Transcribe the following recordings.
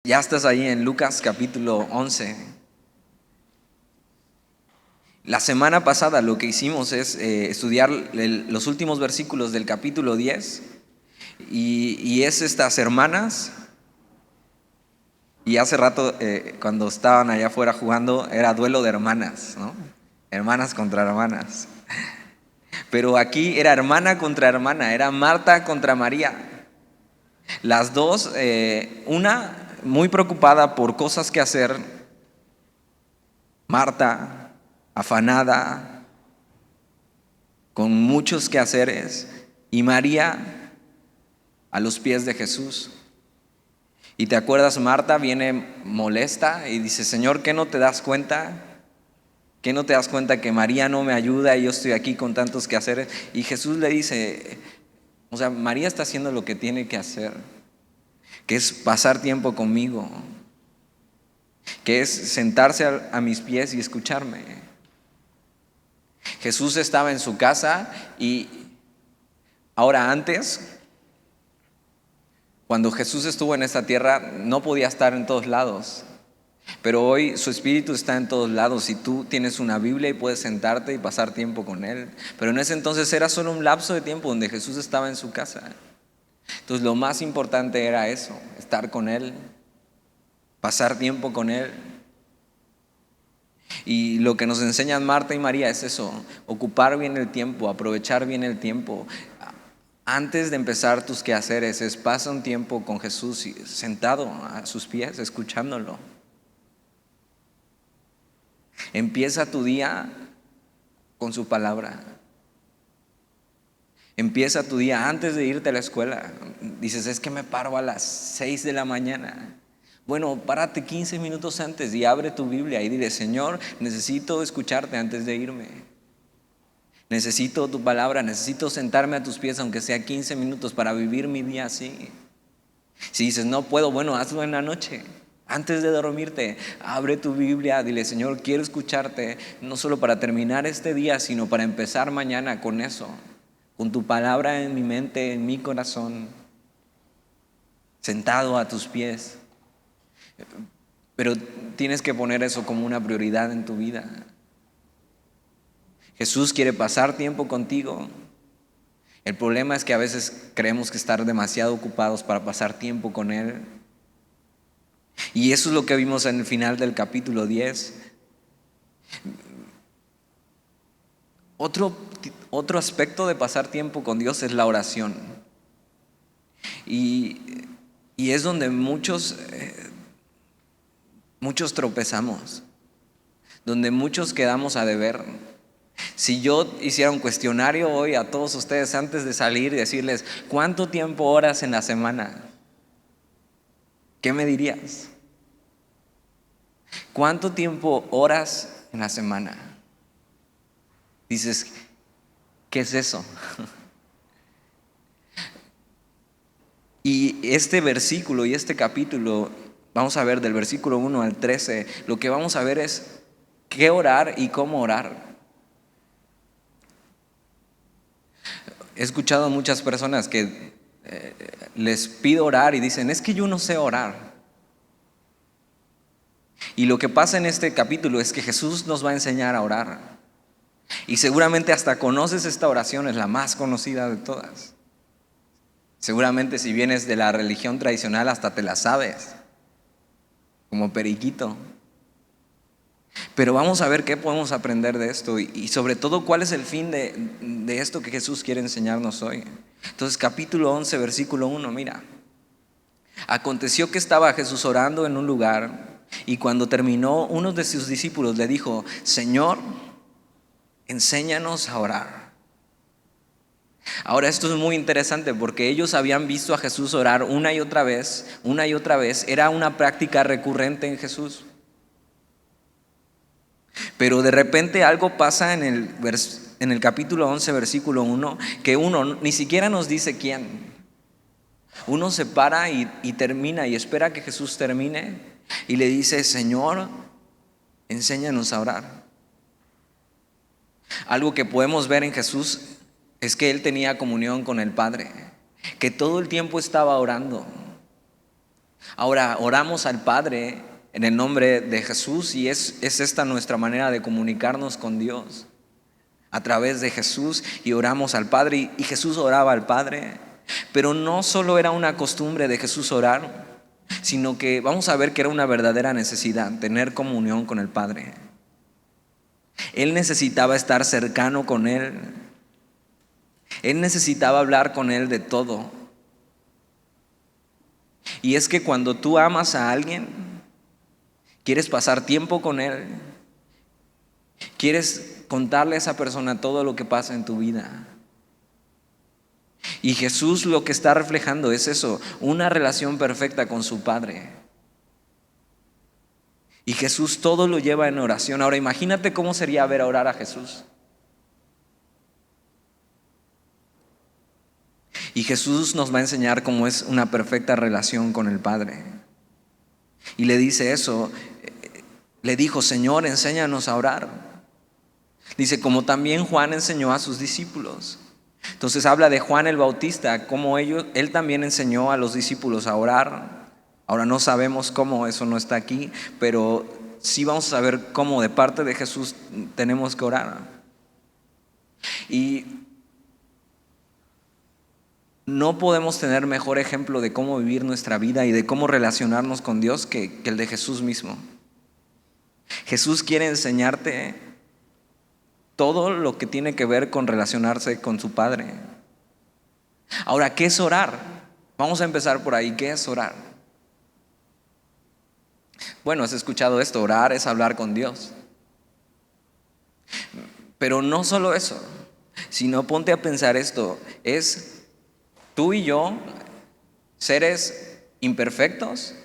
Ya estás ahí en Lucas capítulo 11. La semana pasada lo que hicimos es estudiar los últimos versículos del capítulo 10 y es estas hermanas. Y hace rato cuando estaban allá afuera jugando era duelo de hermanas, ¿no? Hermanas contra hermanas. Pero aquí era hermana contra hermana, era Marta contra María. Las dos, una muy preocupada por cosas que hacer, Marta afanada, con muchos quehaceres, y María a los pies de Jesús. Y te acuerdas, Marta viene molesta y dice: Señor, ¿qué no te das cuenta? ¿Qué no te das cuenta que María no me ayuda y yo estoy aquí con tantos quehaceres? Y Jesús le dice, María está haciendo lo que tiene que hacer, que es pasar tiempo conmigo, que es sentarse a mis pies y escucharme. Jesús estaba en su casa y ahora antes, cuando Jesús estuvo en esta tierra, no podía estar en todos lados. Pero hoy su espíritu está en todos lados y tú tienes una Biblia y puedes sentarte y pasar tiempo con Él. Pero en ese entonces era solo un lapso de tiempo donde Jesús estaba en su casa. Entonces lo más importante era eso, estar con Él, pasar tiempo con Él. Y lo que nos enseñan Marta y María es eso: ocupar bien el tiempo, aprovechar bien el tiempo. Antes de empezar tus quehaceres, pasa un tiempo con Jesús sentado a sus pies, escuchándolo. Empieza tu día con su palabra. Empieza tu día antes de irte a la escuela. Dices: es que me paro a las 6 de la mañana. Bueno, párate 15 minutos antes y abre tu Biblia y dile: Señor, necesito escucharte antes de irme. Necesito tu palabra, necesito sentarme a tus pies aunque sea 15 minutos para vivir mi día así. Si dices: no puedo, bueno, hazlo en la noche. Antes de dormirte, abre tu Biblia, dile: Señor, quiero escucharte, no solo para terminar este día, sino para empezar mañana con eso, con tu palabra en mi mente, en mi corazón, sentado a tus pies. Pero tienes que poner eso como una prioridad en tu vida. Jesús quiere pasar tiempo contigo. El problema es que a veces creemos que estar demasiado ocupados para pasar tiempo con Él. Y eso es lo que vimos en el final del capítulo 10. Otro aspecto de pasar tiempo con Dios es la oración. Y es donde muchos tropezamos, donde muchos quedamos a deber. Si yo hiciera un cuestionario hoy a todos ustedes antes de salir y decirles: ¿cuánto tiempo oras en la semana? ¿Qué me dirías? ¿Cuánto tiempo oras en la semana? Dices: ¿qué es eso? Y este versículo y este capítulo, vamos a ver del versículo 1 al 13, lo que vamos a ver es qué orar y cómo orar. He escuchado a muchas personas que les pido orar y dicen: es que yo no sé orar. Y lo que pasa en este capítulo es que Jesús nos va a enseñar a orar. Y seguramente hasta conoces esta oración, es la más conocida de todas. Seguramente si vienes de la religión tradicional hasta te la sabes, como periquito. Pero vamos a ver qué podemos aprender de esto y sobre todo cuál es el fin de esto que Jesús quiere enseñarnos hoy. Entonces, capítulo 11, versículo 1, mira. Aconteció que estaba Jesús orando en un lugar y cuando terminó, uno de sus discípulos le dijo: Señor, enséñanos a orar. Ahora esto es muy interesante porque ellos habían visto a Jesús orar una y otra vez, era una práctica recurrente en Jesús. Pero de repente algo pasa en el capítulo 11, versículo 1, que uno ni siquiera nos dice quién. Uno se para y termina y espera que Jesús termine y le dice: Señor, enséñanos a orar. Algo que podemos ver en Jesús es que Él tenía comunión con el Padre, que todo el tiempo estaba orando. Ahora oramos al Padre en el nombre de Jesús y es esta nuestra manera de comunicarnos con Dios a través de Jesús, y oramos al Padre y Jesús oraba al Padre. Pero no solo era una costumbre de Jesús orar, sino que vamos a ver que era una verdadera necesidad tener comunión con el Padre. Él necesitaba estar cercano con Él. Él necesitaba hablar con Él de todo. Y es que cuando tú amas a alguien, quieres pasar tiempo con Él, quieres contarle a esa persona todo lo que pasa en tu vida. Y Jesús lo que está reflejando es eso, una relación perfecta con su Padre. Y Jesús todo lo lleva en oración. Ahora imagínate cómo sería ver orar a Jesús. Y Jesús nos va a enseñar cómo es una perfecta relación con el Padre. Y le dice eso, le dijo: Señor, enséñanos a orar. Dice, como también Juan enseñó a sus discípulos. Entonces habla de Juan el Bautista, cómo él también enseñó a los discípulos a orar. Ahora no sabemos cómo, eso no está aquí, pero sí vamos a saber cómo de parte de Jesús tenemos que orar. Y no podemos tener mejor ejemplo de cómo vivir nuestra vida y de cómo relacionarnos con Dios que el de Jesús mismo. Jesús quiere enseñarte todo lo que tiene que ver con relacionarse con su Padre. Ahora, ¿qué es orar? Vamos a empezar por ahí. ¿Qué es orar? Bueno, has escuchado esto, orar es hablar con Dios. Pero no solo eso, sino ponte a pensar esto, es tú y yo, seres imperfectos,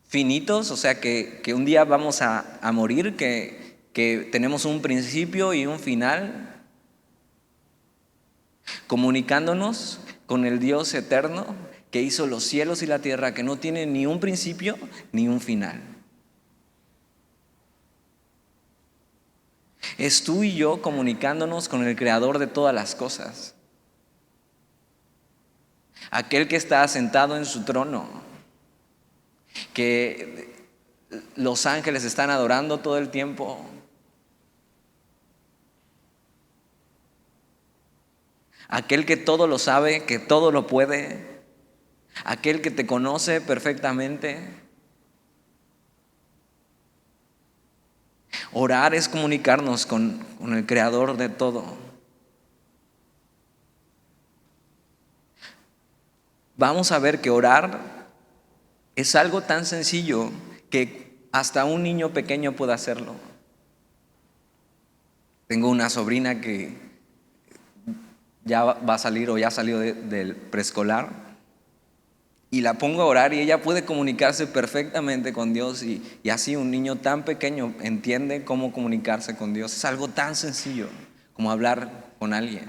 finitos, o sea que un día vamos a morir, que tenemos un principio y un final, comunicándonos con el Dios eterno que hizo los cielos y la tierra, que no tiene ni un principio ni un final. Es tú y yo comunicándonos con el creador de todas las cosas, aquel que está sentado en su trono, que los ángeles están adorando todo el tiempo, aquel que todo lo sabe, que todo lo puede, aquel que te conoce perfectamente. Orar es comunicarnos con el creador de todo. Vamos a ver que orar es algo tan sencillo que hasta un niño pequeño puede hacerlo. Tengo una sobrina que ya va a salir o ya salió del preescolar, y la pongo a orar y ella puede comunicarse perfectamente con Dios, y así un niño tan pequeño entiende cómo comunicarse con Dios. Es algo tan sencillo como hablar con alguien,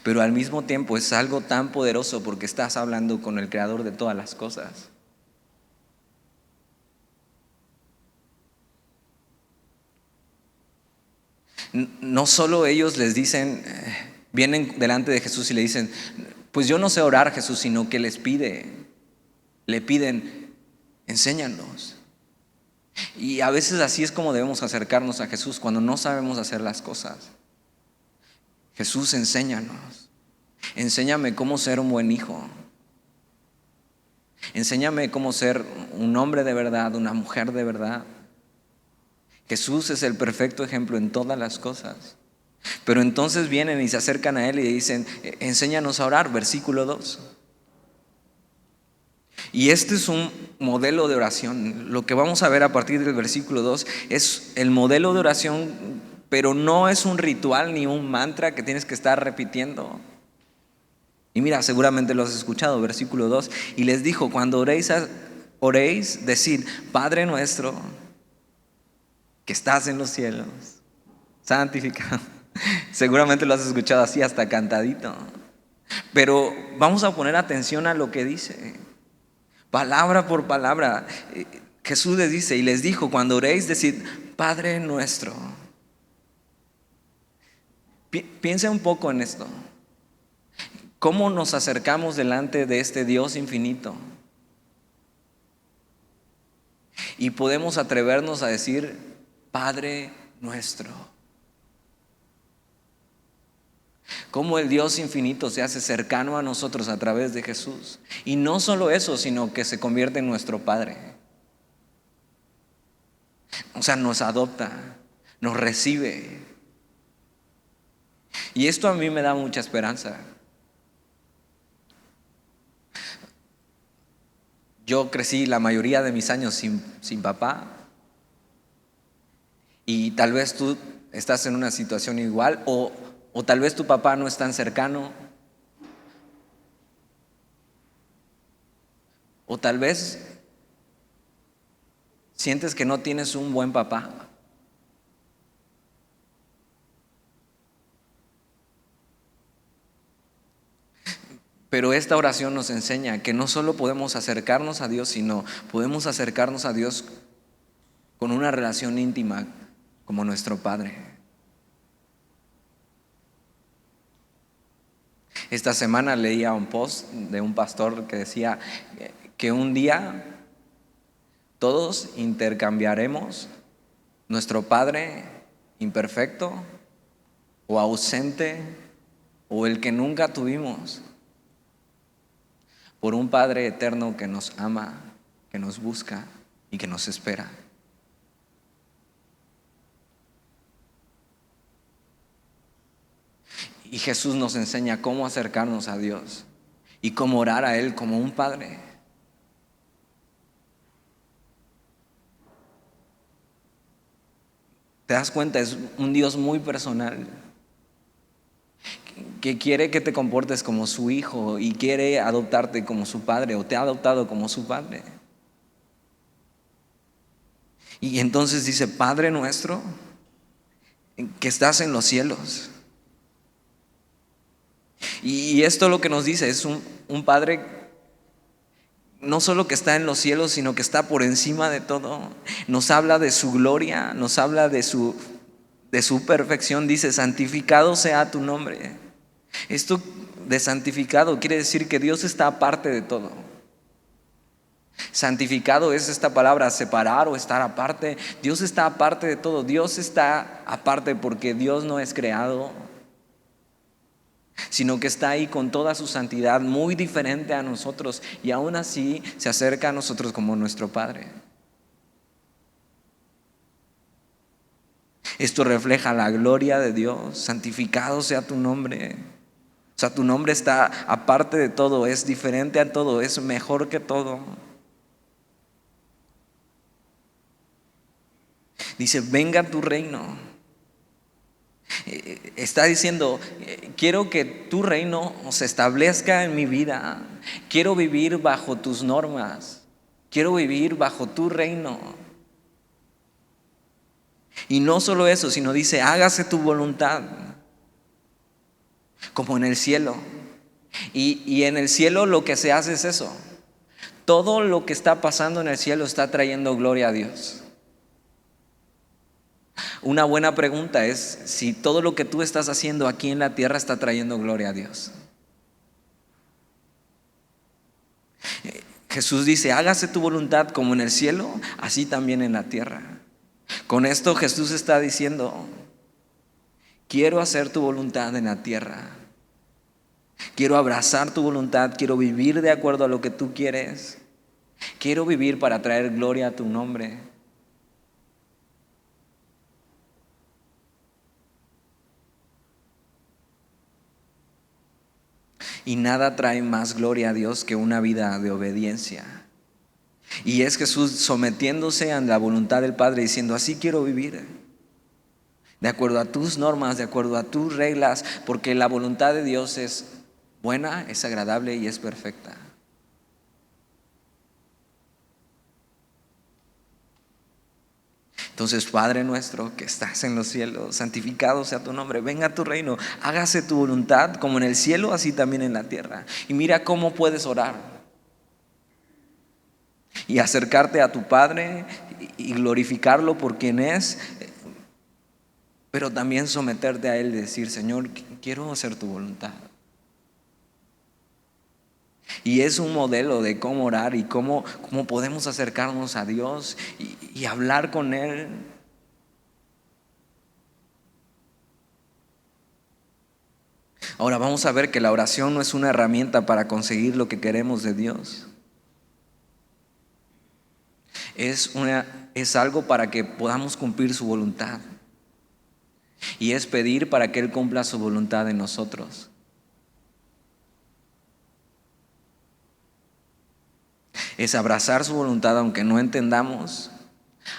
pero al mismo tiempo es algo tan poderoso porque estás hablando con el creador de todas las cosas. No solo ellos les dicen, vienen delante de Jesús y le dicen, pues yo no sé orar, Jesús, sino que le piden, enséñanos. Y a veces así es como debemos acercarnos a Jesús cuando no sabemos hacer las cosas. Jesús, enséñanos. Enséñame cómo ser un buen hijo. Enséñame cómo ser un hombre de verdad, una mujer de verdad. Jesús es el perfecto ejemplo en todas las cosas. Pero entonces vienen y se acercan a Él y dicen, enséñanos a orar, versículo 2. Y este es un modelo de oración. Lo que vamos a ver a partir del versículo 2 es el modelo de oración, pero no es un ritual ni un mantra que tienes que estar repitiendo. Y mira, seguramente lo has escuchado, versículo 2. Y les dijo, cuando oréis, decid, Padre nuestro, que estás en los cielos, santificado. Seguramente lo has escuchado así, hasta cantadito. Pero vamos a poner atención a lo que dice, palabra por palabra. Jesús les dice, y les dijo, cuando oréis, decid, Padre nuestro. Piensa un poco en esto. ¿Cómo nos acercamos delante de este Dios infinito? Y podemos atrevernos a decir, Padre nuestro. Cómo el Dios infinito se hace cercano a nosotros a través de Jesús. Y no solo eso, sino que se convierte en nuestro Padre. O sea, nos adopta, nos recibe. Y esto a mí me da mucha esperanza. Yo crecí la mayoría de mis años sin papá. Y tal vez tú estás en una situación igual, o tal vez tu papá no es tan cercano, o tal vez sientes que no tienes un buen papá. Pero esta oración nos enseña que no solo podemos acercarnos a Dios, sino podemos acercarnos a Dios con una relación íntima como nuestro Padre. Esta semana leía un post de un pastor que decía que un día todos intercambiaremos nuestro Padre imperfecto o ausente o el que nunca tuvimos por un Padre eterno que nos ama, que nos busca y que nos espera. Y Jesús nos enseña cómo acercarnos a Dios y cómo orar a Él como un Padre. ¿Te das cuenta? Es un Dios muy personal, que quiere que te comportes como su hijo y quiere adoptarte como su padre, o te ha adoptado como su padre. Y entonces dice, Padre nuestro, que estás en los cielos. Y esto lo que nos dice es un Padre no solo que está en los cielos, sino que está por encima de todo. Nos habla de su gloria, nos habla de su perfección. Dice, santificado sea tu nombre. Esto de santificado quiere decir que Dios está aparte de todo. Santificado es esta palabra, separar o estar aparte. Dios está aparte de todo. Dios está aparte porque Dios no es creado, sino que está ahí con toda su santidad, muy diferente a nosotros, y aún así se acerca a nosotros como nuestro Padre. Esto refleja la gloria de Dios. Santificado sea tu nombre. O sea, tu nombre está aparte de todo, es diferente a todo, es mejor que todo. Dice, venga tu reino. Está diciendo, quiero que tu reino se establezca en mi vida. Quiero vivir bajo tus normas. Quiero vivir bajo tu reino. Y no solo eso, sino dice, hágase tu voluntad, como en el cielo. Y en el cielo lo que se hace es eso. Todo lo que está pasando en el cielo está trayendo gloria a Dios. Una buena pregunta es si todo lo que tú estás haciendo aquí en la tierra está trayendo gloria a Dios. Jesús dice, hágase tu voluntad como en el cielo, así también en la tierra. Con esto Jesús está diciendo, quiero hacer tu voluntad en la tierra. Quiero abrazar tu voluntad, quiero vivir de acuerdo a lo que tú quieres. Quiero vivir para traer gloria a tu nombre. Y nada trae más gloria a Dios que una vida de obediencia. Y es Jesús sometiéndose a la voluntad del Padre, diciendo, así quiero vivir, de acuerdo a tus normas, de acuerdo a tus reglas, porque la voluntad de Dios es buena, es agradable y es perfecta. Entonces, Padre nuestro que estás en los cielos, santificado sea tu nombre, venga a tu reino, hágase tu voluntad como en el cielo, así también en la tierra. Y mira cómo puedes orar y acercarte a tu Padre y glorificarlo por quien es, pero también someterte a Él y decir, Señor, quiero hacer tu voluntad. Y es un modelo de cómo orar y cómo podemos acercarnos a Dios y hablar con Él. Ahora vamos a ver que la oración no es una herramienta para conseguir lo que queremos de Dios. Es algo para que podamos cumplir su voluntad. Y es pedir para que Él cumpla su voluntad en nosotros. Es abrazar su voluntad aunque no entendamos,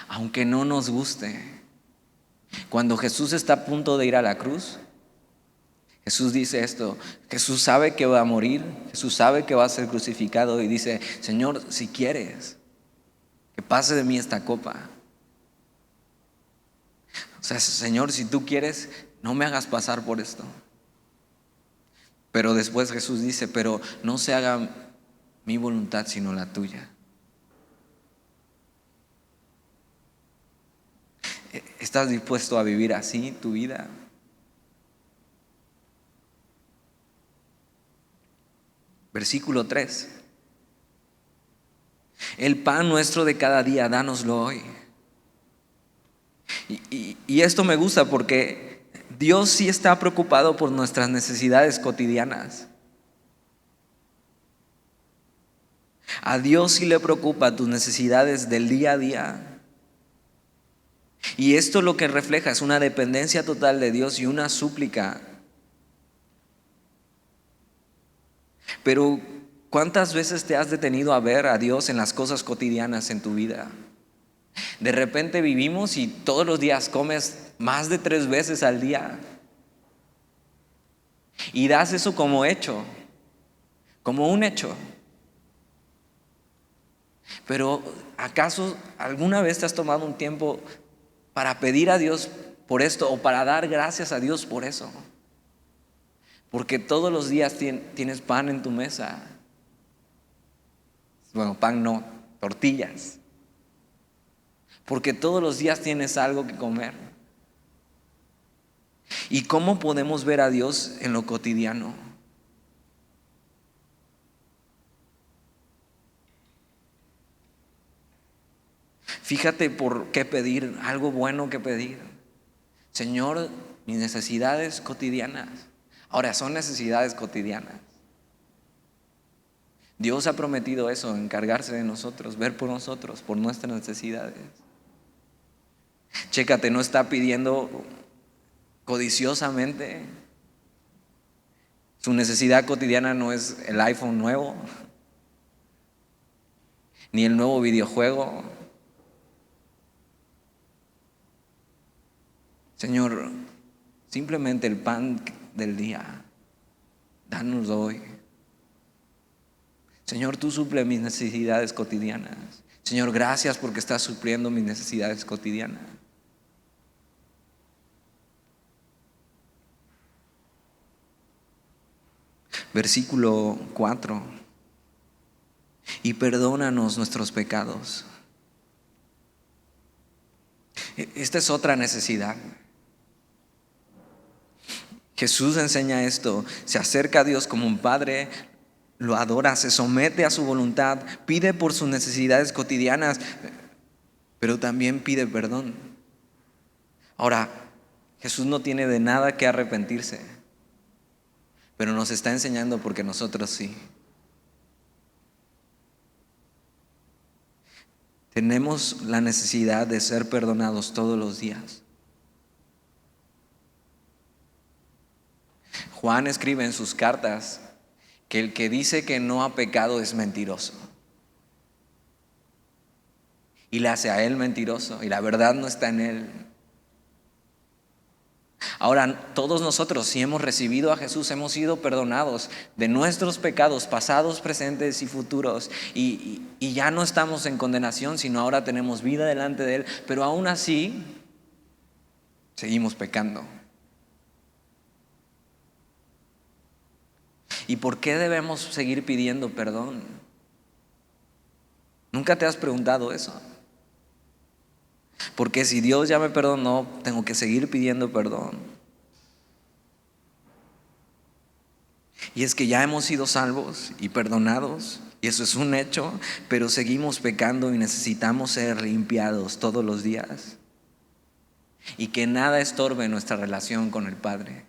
aunque no nos guste. Cuando Jesús está a punto de ir a la cruz, Jesús dice esto: Jesús sabe que va a morir, Jesús sabe que va a ser crucificado y dice: Señor, si quieres, que pase de mí esta copa. O sea, Señor, si tú quieres, no me hagas pasar por esto. Pero después Jesús dice: pero no se haga mi voluntad sino la tuya. ¿Estás dispuesto a vivir así tu vida? Versículo 3. El pan nuestro de cada día, dánoslo hoy. Y esto me gusta porque Dios sí está preocupado por nuestras necesidades cotidianas. A Dios sí le preocupa tus necesidades del día a día. Y esto lo que refleja es una dependencia total de Dios y una súplica. Pero ¿cuántas veces te has detenido a ver a Dios en las cosas cotidianas en tu vida? De repente vivimos y todos los días comes más de 3 veces al día. Y das eso como hecho, como un hecho. Pero ¿acaso alguna vez te has tomado un tiempo para pedir a Dios por esto o para dar gracias a Dios por eso? Porque todos los días tienes pan en tu mesa. Bueno, pan no, tortillas. Porque todos los días tienes algo que comer. ¿Y cómo podemos ver a Dios en lo cotidiano? Fíjate por qué pedir, algo bueno que pedir. Señor, mis necesidades cotidianas. Ahora, son necesidades cotidianas. Dios ha prometido eso, encargarse de nosotros, ver por nosotros, por nuestras necesidades. Chécate, no está pidiendo codiciosamente. Su necesidad cotidiana no es el iPhone nuevo, ni el nuevo videojuego. Señor, simplemente el pan del día, danos hoy. Señor, tú suple mis necesidades cotidianas. Señor, gracias porque estás supliendo mis necesidades cotidianas. Versículo 4. Y perdónanos nuestros pecados. Esta es otra necesidad. Jesús enseña esto, se acerca a Dios como un padre, lo adora, se somete a su voluntad, pide por sus necesidades cotidianas, pero también pide perdón. Ahora, Jesús no tiene de nada que arrepentirse, pero nos está enseñando porque nosotros sí. Tenemos la necesidad de ser perdonados todos los días. Juan escribe en sus cartas que el que dice que no ha pecado es mentiroso. Y le hace a él mentiroso y la verdad no está en él. Ahora, todos nosotros, si hemos recibido a Jesús, hemos sido perdonados de nuestros pecados pasados, presentes y futuros. Y ya no estamos en condenación, sino ahora tenemos vida delante de Él. Pero aún así, seguimos pecando. ¿Y por qué debemos seguir pidiendo perdón? ¿Nunca te has preguntado eso? Porque si Dios ya me perdonó, tengo que seguir pidiendo perdón. Y es que ya hemos sido salvos y perdonados, y eso es un hecho, pero seguimos pecando y necesitamos ser limpiados todos los días. Y que nada estorbe nuestra relación con el Padre.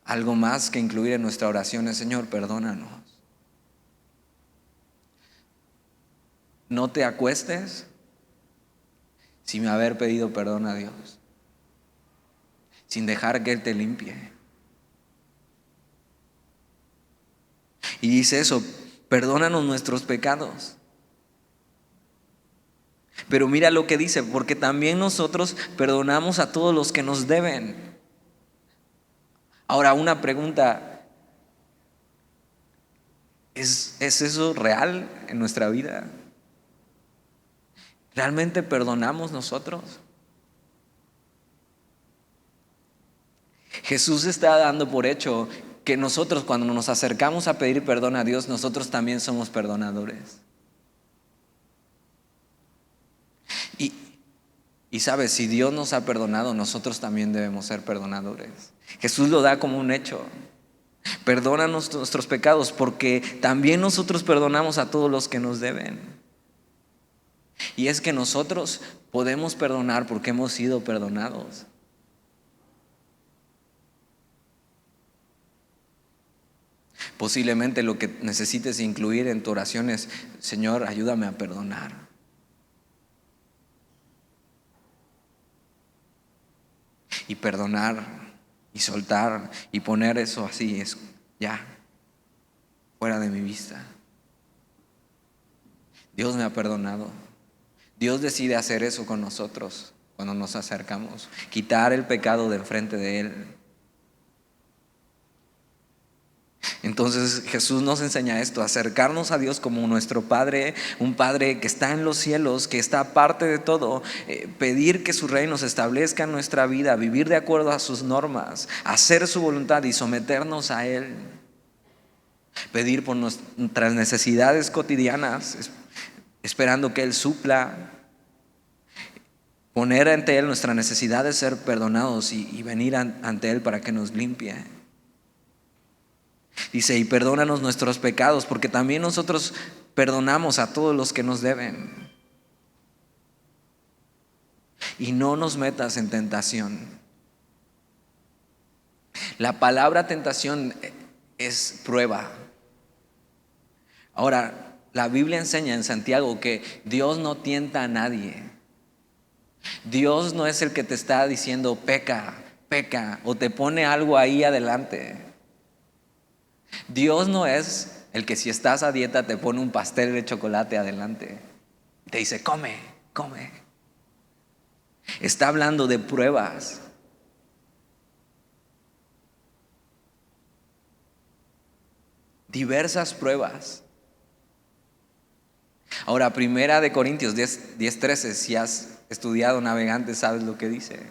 Algo más que incluir en nuestra oración es: Señor, perdónanos. No te acuestes sin haber pedido perdón a Dios, sin dejar que Él te limpie. Y dice eso: perdónanos nuestros pecados. Pero mira lo que dice: porque también nosotros perdonamos a todos los que nos deben. Ahora, una pregunta: ¿es eso real en nuestra vida? ¿Realmente perdonamos nosotros? Jesús está dando por hecho que nosotros, cuando nos acercamos a pedir perdón a Dios, nosotros también somos perdonadores. Y sabes, si Dios nos ha perdonado, nosotros también debemos ser perdonadores. Jesús lo da como un hecho. Perdónanos nuestros pecados, porque también nosotros perdonamos a todos los que nos deben. Y es que nosotros podemos perdonar porque hemos sido perdonados. Posiblemente lo que necesites incluir en tu oración es: Señor, ayúdame a perdonar. Y perdonar y soltar y poner eso así, es ya fuera de mi vista. Dios me ha perdonado. Dios decide hacer eso con nosotros cuando nos acercamos, quitar el pecado de enfrente de Él. Entonces Jesús nos enseña esto: acercarnos a Dios como nuestro Padre, un Padre que está en los cielos, que está aparte de todo, pedir que su reino se establezca en nuestra vida, vivir de acuerdo a sus normas, hacer su voluntad y someternos a Él, pedir por nuestras necesidades cotidianas, esperando que Él supla, poner ante Él nuestra necesidad de ser perdonados y venir ante Él para que nos limpie. Dice: y perdónanos nuestros pecados, porque también nosotros perdonamos a todos los que nos deben. Y no nos metas en tentación. La palabra tentación es prueba. Ahora, la Biblia enseña en Santiago que Dios no tienta a nadie. Dios no es el que te está diciendo peca, peca, o te pone algo ahí adelante. Dios no es el que, si estás a dieta, te pone un pastel de chocolate adelante. Te dice: come, come. Está hablando de pruebas. Diversas pruebas. Ahora, 1 Corintios 10:13, si has estudiado Navegantes, sabes lo que dice: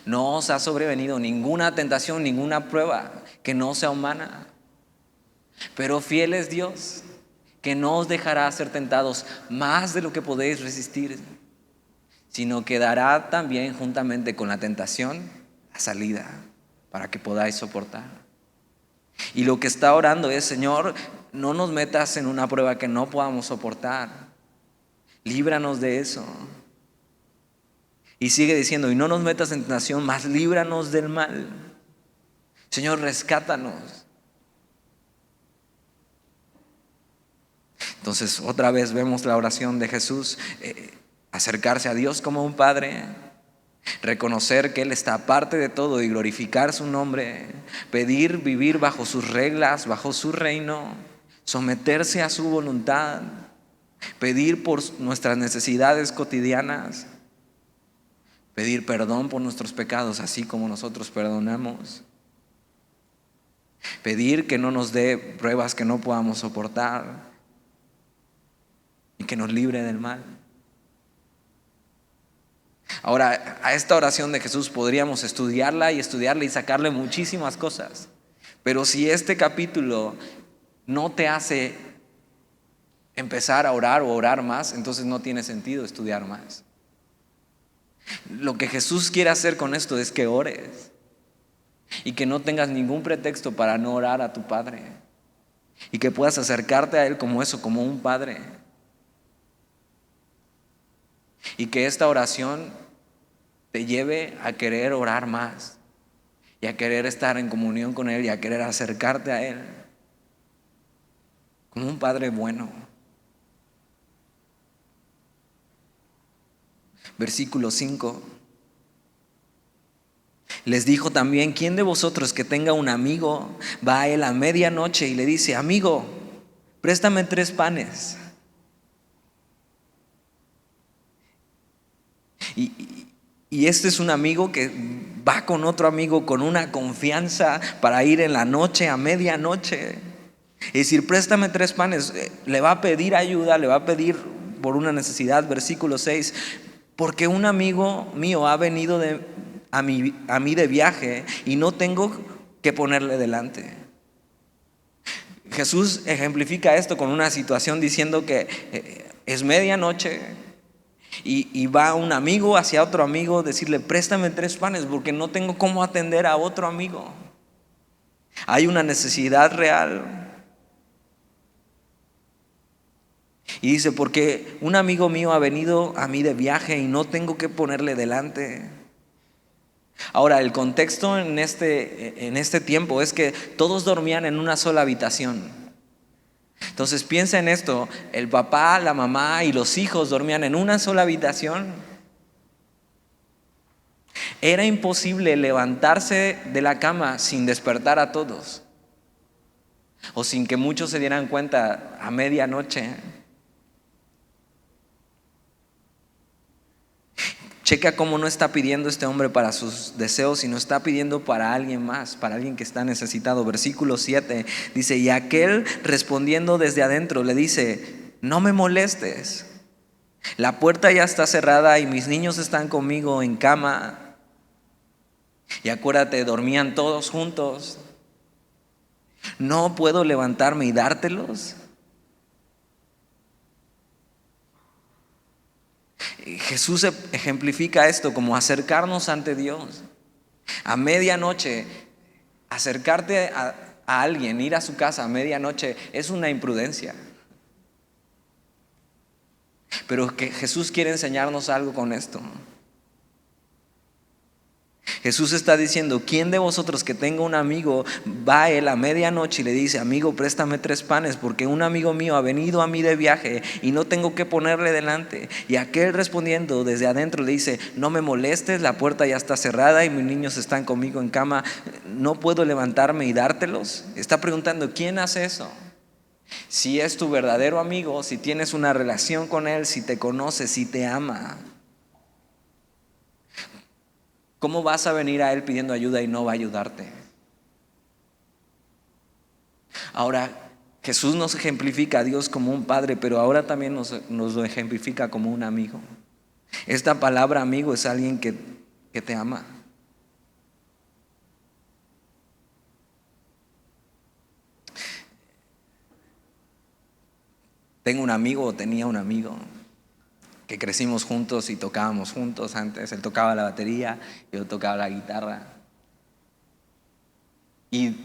no os ha sobrevenido ninguna tentación, ninguna prueba que no sea humana. Pero fiel es Dios, que no os dejará ser tentados más de lo que podéis resistir, sino que dará también juntamente con la tentación la salida para que podáis soportar. Y lo que está orando es: Señor, no nos metas en una prueba que no podamos soportar. Líbranos de eso. Y sigue diciendo: y no nos metas en tentación, mas líbranos del mal. Señor, rescátanos. Entonces, otra vez vemos la oración de Jesús: acercarse a Dios como un Padre, reconocer que Él está aparte de todo y glorificar su nombre, pedir vivir bajo sus reglas, bajo su reino, someterse a su voluntad, pedir por nuestras necesidades cotidianas, pedir perdón por nuestros pecados, así como nosotros perdonamos, pedir que no nos dé pruebas que no podamos soportar y que nos libre del mal. Ahora, a esta oración de Jesús podríamos estudiarla y sacarle muchísimas cosas. Pero si este capítulo no te hace empezar a orar o orar más, entonces no tiene sentido estudiar más. Lo que Jesús quiere hacer con esto es que ores. y que no tengas ningún pretexto para no orar a tu Padre y que puedas acercarte a Él como eso, como un Padre, y que esta oración te lleve a querer orar más y a querer estar en comunión con Él y a querer acercarte a Él como un Padre bueno. Versículo 5. Les dijo también: ¿quién de vosotros que tenga un amigo va a él a medianoche y le dice: amigo, préstame 3 panes? Y este es un amigo que va con otro amigo con una confianza para ir en la noche, a medianoche. Es decir, préstame 3 panes. Le va a pedir ayuda, le va a pedir por una necesidad. Versículo 6. Porque un amigo mío ha venido a mí de viaje y no tengo que ponerle delante. Jesús ejemplifica esto con una situación diciendo que es medianoche y va un amigo hacia otro amigo decirle: préstame 3 panes porque no tengo cómo atender a otro amigo. Hay una necesidad real. Y dice: porque un amigo mío ha venido a mí de viaje y no tengo que ponerle delante. Ahora, el contexto en este tiempo es que todos dormían en una sola habitación. Entonces piensa en esto: el papá, la mamá y los hijos dormían en una sola habitación. Era imposible levantarse de la cama sin despertar a todos, o sin que muchos se dieran cuenta a medianoche. Checa cómo no está pidiendo este hombre para sus deseos, sino está pidiendo para alguien más, para alguien que está necesitado. Versículo 7 dice: y aquel respondiendo desde adentro le dice: no me molestes, la puerta ya está cerrada y mis niños están conmigo en cama. Y acuérdate, dormían todos juntos. ¿No puedo levantarme y dártelos? Jesús ejemplifica esto como acercarnos ante Dios. A medianoche, acercarte a alguien, ir a su casa a medianoche es una imprudencia. Pero que Jesús quiere enseñarnos algo con esto. Jesús está diciendo: ¿quién de vosotros que tenga un amigo va a él a medianoche y le dice: amigo, préstame 3 panes porque un amigo mío ha venido a mí de viaje y no tengo que ponerle delante? Y aquel respondiendo desde adentro le dice: no me molestes, la puerta ya está cerrada y mis niños están conmigo en cama, ¿no puedo levantarme y dártelos? Está preguntando: ¿quién hace eso? Si es tu verdadero amigo, si tienes una relación con él, si te conoce, si te ama, ¿cómo vas a venir a él pidiendo ayuda y no va a ayudarte? Ahora, Jesús nos ejemplifica a Dios como un padre, pero ahora también nos lo ejemplifica como un amigo. Esta palabra amigo es alguien que te ama. Tengo un amigo, o tenía un amigo, que crecimos juntos y tocábamos juntos antes. Él tocaba la batería, yo tocaba la guitarra. Y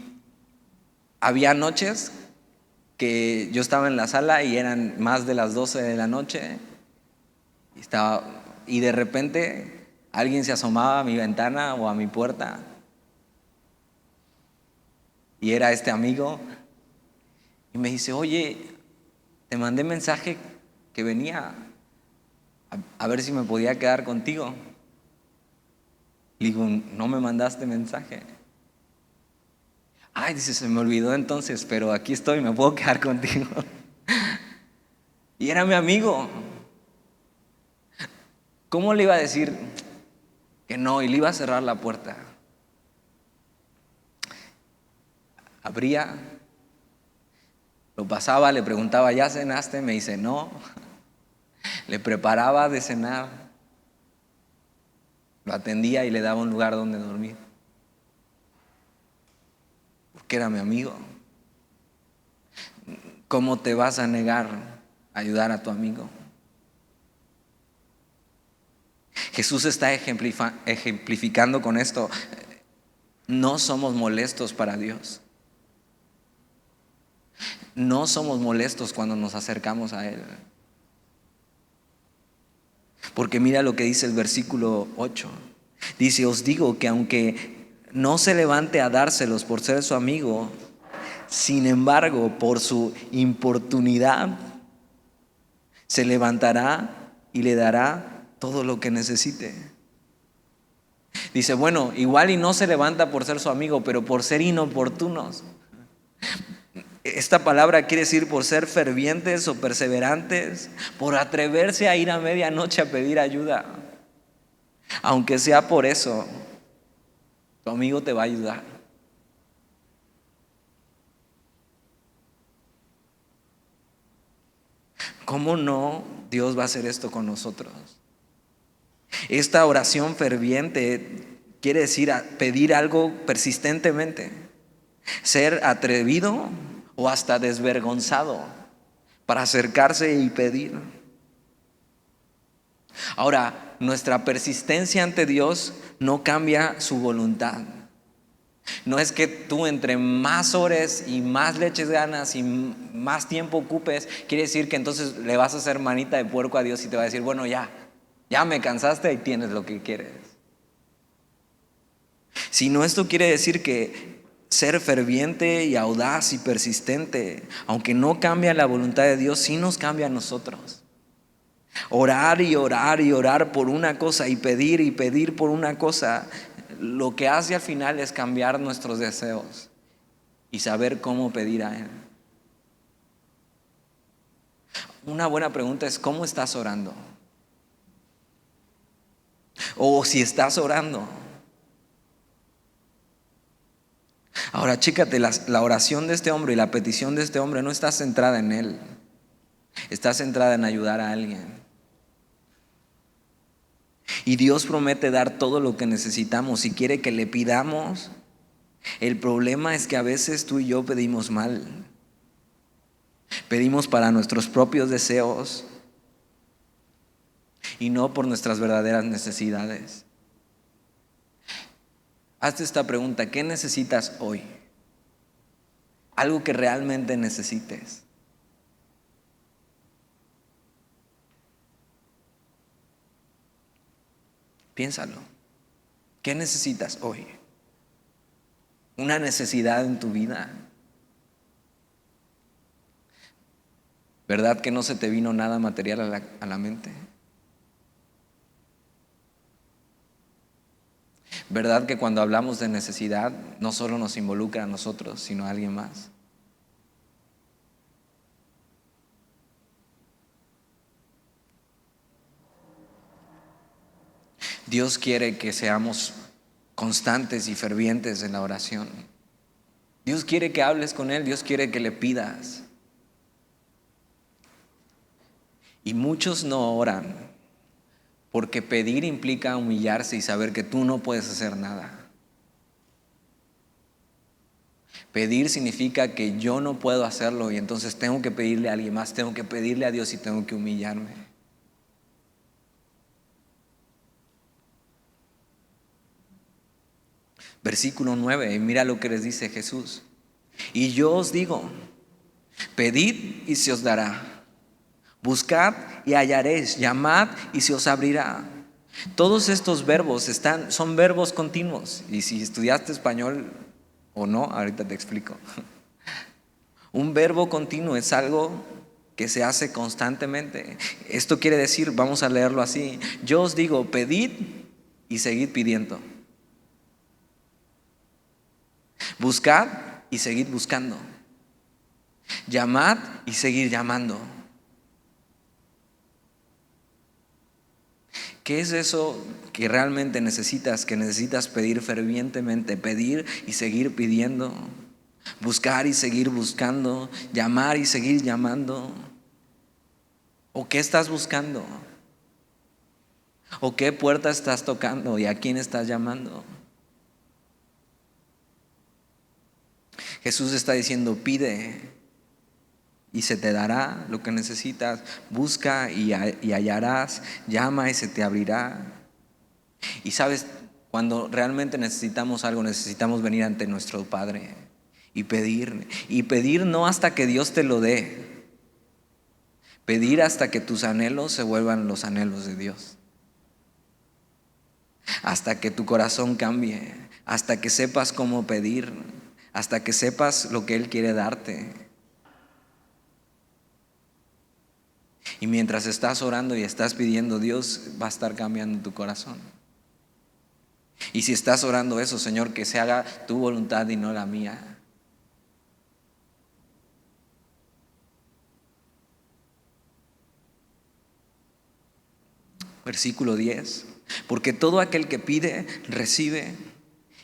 había noches que yo estaba en la sala y eran más de las 12 de la noche y de repente alguien se asomaba a mi ventana o a mi puerta y era este amigo y me dice: oye, te mandé mensaje que venía a ver si me podía quedar contigo. Le digo: no me mandaste mensaje. Ay, dice: se me olvidó entonces, pero aquí estoy, me puedo quedar contigo. Y era mi amigo. ¿Cómo le iba a decir que no? Y le iba a cerrar la puerta. Abría, lo pasaba, le preguntaba: ¿ya cenaste? Me dice: no. Le preparaba de cenar, lo atendía y le daba un lugar donde dormir, porque era mi amigo. ¿Cómo te vas a negar a ayudar a tu amigo? Jesús está ejemplificando con esto. No somos molestos para Dios. No somos molestos cuando nos acercamos a Él. Porque mira lo que dice el versículo 8. Dice, os digo que aunque no se levante a dárselos por ser su amigo, sin embargo, por su importunidad, se levantará y le dará todo lo que necesite. Dice, bueno, igual y no se levanta por ser su amigo, pero por ser inoportunos. Esta palabra quiere decir por ser fervientes o perseverantes, por atreverse a ir a medianoche a pedir ayuda. Aunque sea por eso, tu amigo te va a ayudar. ¿Cómo no Dios va a hacer esto con nosotros? Esta oración ferviente quiere decir pedir algo persistentemente, ser atrevido o hasta desvergonzado para acercarse y pedir. Ahora, nuestra persistencia ante Dios no cambia su voluntad. No es que tú entre más ores y más le eches ganas y más tiempo ocupes, quiere decir que entonces le vas a hacer manita de puerco a Dios y te va a decir, bueno, ya me cansaste y tienes lo que quieres. Sino esto quiere decir que ser ferviente y audaz y persistente, aunque no cambia la voluntad de Dios, sí nos cambia a nosotros. Orar y orar y orar por una cosa y pedir por una cosa, lo que hace al final es cambiar nuestros deseos y saber cómo pedir a Él. Una buena pregunta es, ¿cómo estás orando? O si estás orando. Ahora, chécate, la oración de este hombre y la petición de este hombre no está centrada en él, está centrada en ayudar a alguien. Y Dios promete dar todo lo que necesitamos y quiere que le pidamos. El problema es que a veces tú y yo pedimos mal. Pedimos para nuestros propios deseos y no por nuestras verdaderas necesidades. Hazte esta pregunta: ¿qué necesitas hoy? Algo que realmente necesites. Piénsalo. ¿Qué necesitas hoy? Una necesidad en tu vida. ¿Verdad que no se te vino nada material a la mente? ¿Verdad que cuando hablamos de necesidad no solo nos involucra a nosotros, sino a alguien más? Dios quiere que seamos constantes y fervientes en la oración. Dios quiere que hables con Él, Dios quiere que le pidas. Y muchos no oran porque pedir implica humillarse y saber que tú no puedes hacer nada. Pedir significa que yo no puedo hacerlo y entonces tengo que pedirle a alguien más, tengo que pedirle a Dios y tengo que humillarme. Versículo 9, y mira lo que les dice Jesús. Y yo os digo, pedid y se os dará. Buscad y hallaréis, llamad y se os abrirá. Todos estos verbos son verbos continuos. Y si estudiaste español o no, ahorita te explico. Un verbo continuo es algo que se hace constantemente. Esto quiere decir, vamos a leerlo así: yo os digo, pedid y seguid pidiendo. Buscad y seguid buscando. Llamad y seguir llamando. ¿Qué es eso que realmente necesitas? Que necesitas pedir fervientemente, pedir y seguir pidiendo, buscar y seguir buscando, llamar y seguir llamando. ¿O qué estás buscando? ¿O qué puerta estás tocando y a quién estás llamando? Jesús está diciendo, pide y se te dará lo que necesitas, busca y hallarás, llama y se te abrirá. Y sabes, Cuando realmente necesitamos algo, necesitamos venir ante nuestro Padre y pedir no hasta que Dios te lo dé, pedir hasta que tus anhelos se vuelvan los anhelos de Dios, hasta que tu corazón cambie, hasta que sepas cómo pedir, hasta que sepas lo que Él quiere darte. Y mientras estás orando y estás pidiendo, Dios va a estar cambiando tu corazón. Y si estás orando eso, Señor, que se haga tu voluntad y no la mía. Versículo 10. Porque todo aquel que pide, recibe,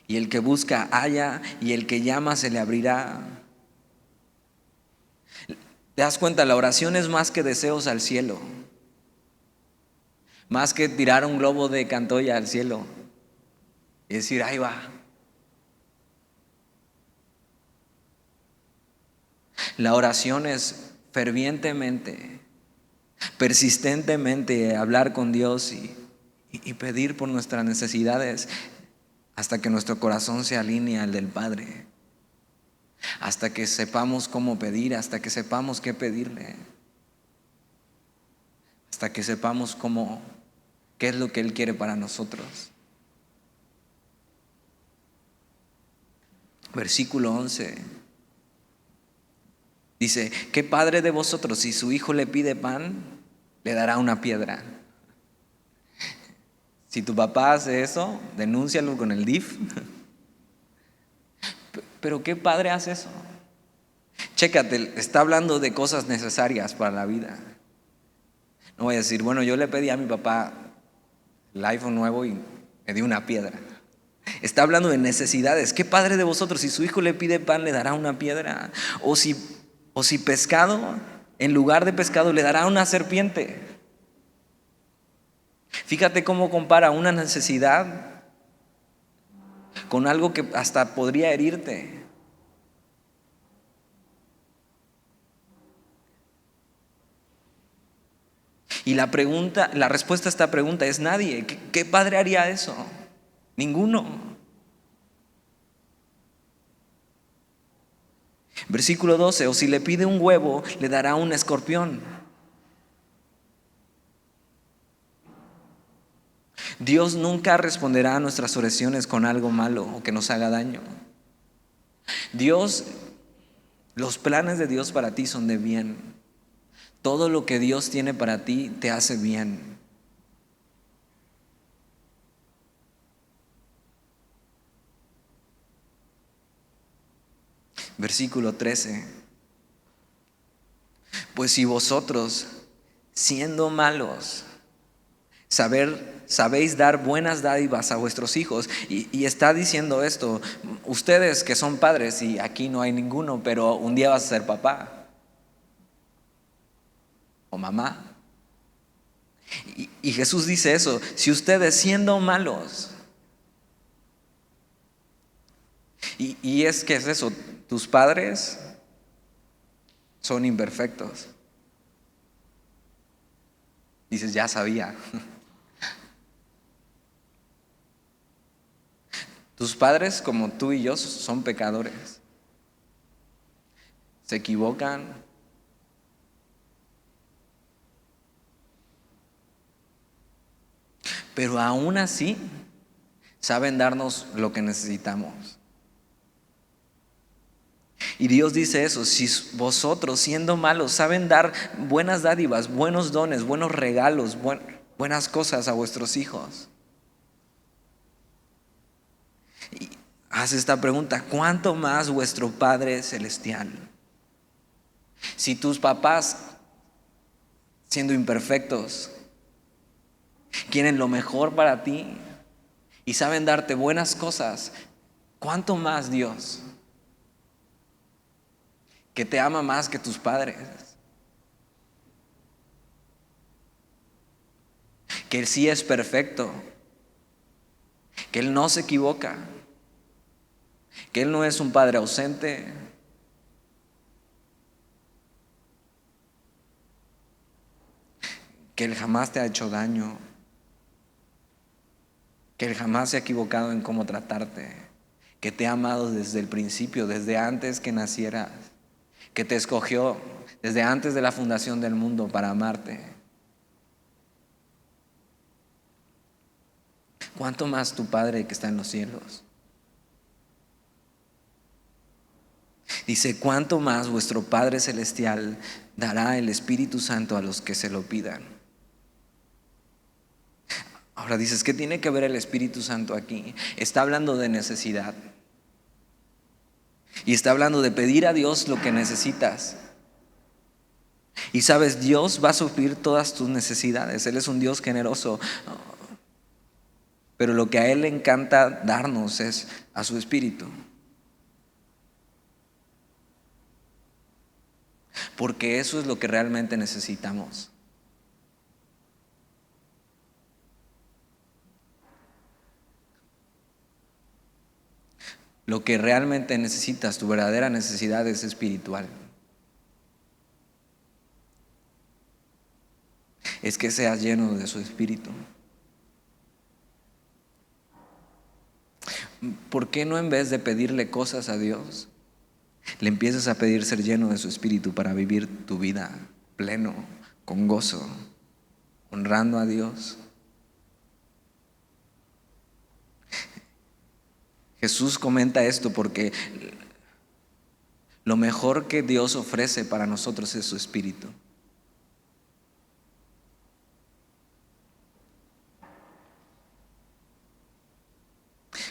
y el que busca, halla, y el que llama, se le abrirá. ¿Te das cuenta? La oración es más que deseos al cielo, más que tirar un globo de Cantoya al cielo y decir, ahí va. La oración es fervientemente, persistentemente hablar con Dios y pedir por nuestras necesidades hasta que nuestro corazón se alinee al del Padre, hasta que sepamos cómo pedir, hasta que sepamos qué pedirle, hasta que sepamos qué es lo que Él quiere para nosotros. Versículo 11 dice: ¿qué padre de vosotros, si su hijo le pide pan, le dará una piedra? Si tu papá hace eso, denúncialo con el DIF. Pero ¿qué padre hace eso? Chécate, está hablando de cosas necesarias para la vida. No voy a decir, bueno, yo le pedí a mi papá el iPhone nuevo y me dio una piedra. Está hablando de necesidades. ¿Qué padre de vosotros, si su hijo le pide pan, le dará una piedra? O si pescado, en lugar de pescado, le dará una serpiente. Fíjate cómo compara una necesidad con algo que hasta podría herirte. Y la respuesta a esta pregunta es nadie. ¿Qué padre haría eso? Ninguno. Versículo 12: o si le pide un huevo, le dará un escorpión. Dios nunca responderá a nuestras oraciones con algo malo o que nos haga daño. Los planes de Dios para ti son de bien. Todo lo que Dios tiene para ti te hace bien. Versículo 13: pues si vosotros, siendo malos, sabéis dar buenas dádivas a vuestros hijos, y está diciendo esto, ustedes que son padres, y aquí no hay ninguno, pero un día vas a ser papá o mamá. Y Jesús dice eso: si ustedes siendo malos, y es que es eso, tus padres son imperfectos. Dices, ya sabía. Tus padres, como tú y yo, son pecadores. Se equivocan. Pero aún así, saben darnos lo que necesitamos. Y Dios dice eso: si vosotros, siendo malos, saben dar buenas dádivas, buenos dones, buenos regalos, buenas cosas a vuestros hijos. Y haz esta pregunta: ¿cuánto más vuestro Padre Celestial? Si tus papás, siendo imperfectos, quieren lo mejor para ti y saben darte buenas cosas, ¿cuánto más Dios, que te ama más que tus padres, que Él sí es perfecto, que Él no se equivoca, que Él no es un padre ausente, que Él jamás te ha hecho daño, que Él jamás se ha equivocado en cómo tratarte, que te ha amado desde el principio, desde antes que nacieras, que te escogió desde antes de la fundación del mundo para amarte. ¿Cuánto más tu Padre que está en los cielos? Dice, ¿cuánto más vuestro Padre Celestial dará el Espíritu Santo a los que se lo pidan? Ahora dices, ¿qué tiene que ver el Espíritu Santo aquí? Está hablando de necesidad. Y está hablando de pedir a Dios lo que necesitas. Y sabes, Dios va a suplir todas tus necesidades. Él es un Dios generoso. Pero lo que a Él le encanta darnos es a su Espíritu. Porque eso es lo que realmente necesitamos. Lo que realmente necesitas, tu verdadera necesidad es espiritual. Es que seas lleno de su Espíritu. ¿Por qué no, en vez de pedirle cosas a Dios, le empiezas a pedir ser lleno de su Espíritu para vivir tu vida pleno, con gozo, honrando a Dios? Jesús comenta esto porque lo mejor que Dios ofrece para nosotros es su Espíritu.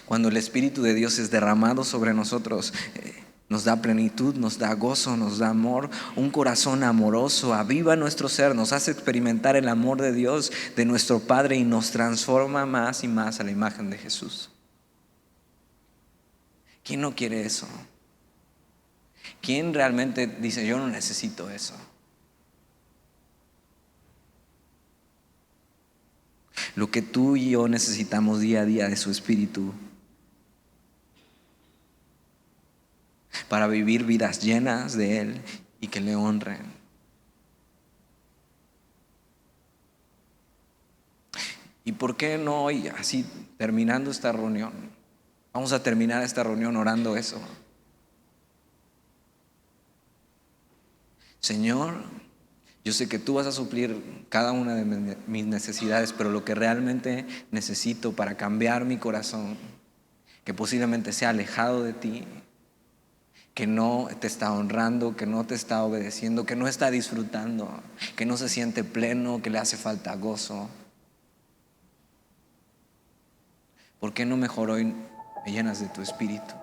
Cuando el Espíritu de Dios es derramado sobre nosotros, nos da plenitud, nos da gozo, nos da amor, un corazón amoroso, aviva nuestro ser, nos hace experimentar el amor de Dios, de nuestro Padre, y nos transforma más y más a la imagen de Jesús. ¿Quién no quiere eso? ¿Quién realmente dice, yo no necesito eso? Lo que tú y yo necesitamos día a día es su Espíritu para vivir vidas llenas de Él y que le honren. ¿Y por qué no hoy, así terminando esta reunión? Vamos a terminar esta reunión orando eso. Señor, yo sé que tú vas a suplir cada una de mis necesidades, pero lo que realmente necesito para cambiar mi corazón, que posiblemente sea alejado de ti, que no te está honrando, que no te está obedeciendo, que no está disfrutando, que no se siente pleno, que le hace falta gozo. ¿Por qué no mejor hoy me llenas de tu Espíritu?